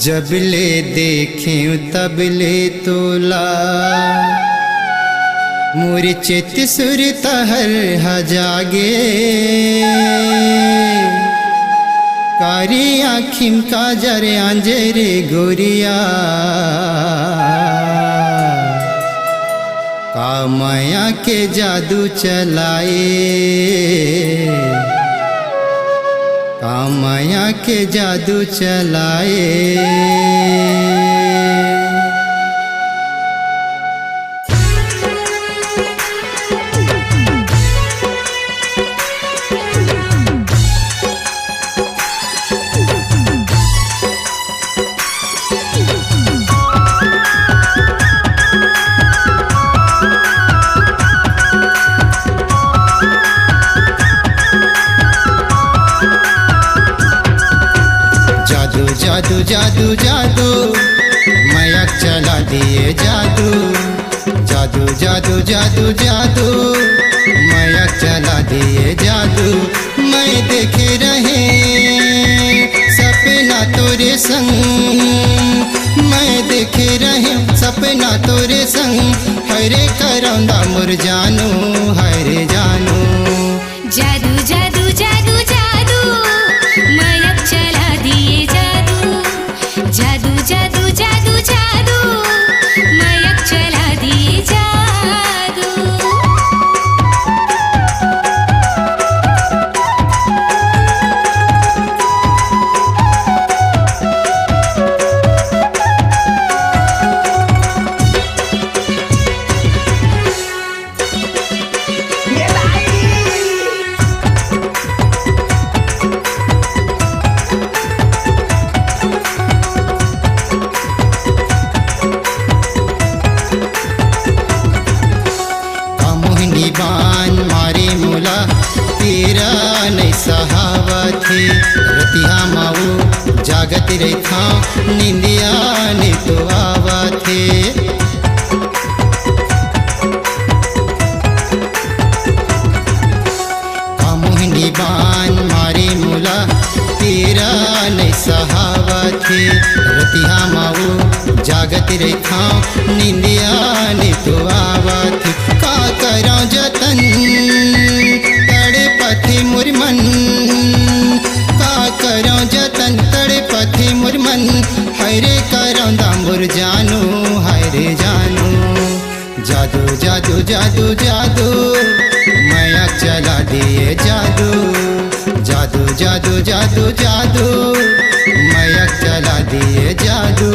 जब ले देखें तब ले तोला मोर चित सुर तहर जागे कारी आँखिम काजर आंजरे गोरिया का माया के जादू चलाए का माया के जादू चलाए। जादू जादू जादू मयक चला दिए जादू जादू जादू जादू जादू मयक चला दिए जादू। मैं देखे रहे सपना तोरे संग मैं देखे रहे सपना तोरे संग हरे करौंदा मोर जानू हरे जानू। जादू जादू जादू जादू मयक चला दिए जादू जादू जादू जादू जादू मयक चला दिए जादू। बान मारे मुला तेरा नहीं सहावत है रतिहा माऊ जागत रहता निंदिया ने तो आवत है। कामोहनी बान मारे मुला तेरा नहीं सहावत है रतिहा माऊ जागत रहता निंदिया ने तो आवत है। का करा जतन तड़े पथे मुरमन का करा जतन तड़े पथे मुरमन हरे करौंदा मोर जानू हरे जानू। जादू जादू जादू जादू मयक चला दिए जादू जादू जादू जादू जादू मयक चला दिए जादू।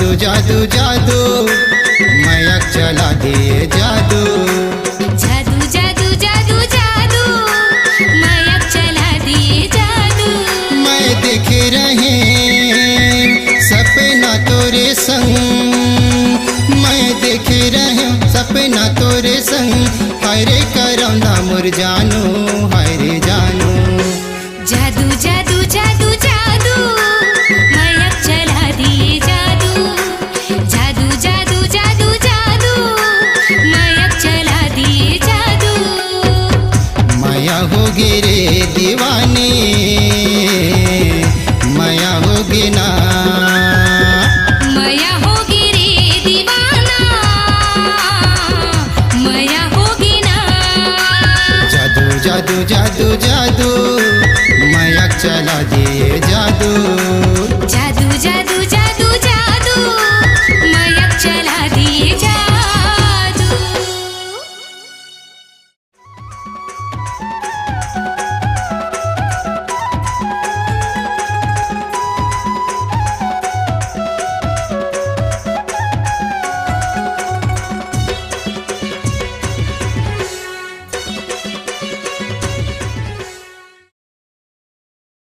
जादू जादू जादू मयक चला दिए जादू जादू जादू जादू जादू मयक चला दिए जादू मैं देखे रहे सपना तोरे संग मैं देखे रहे सपना तोरे संग हरे करौंदा मोर जानू हरे जानू जादू जादू जादू जादू मयक चला दिए जादू जादू जादू जादू जादू मयक चला दिए जादू माया होगी रे दीवानी माया होगी ना मया होगी रे दीवाना मया होगी ना जादू जादू जादू जादू मयक चला दिए जादू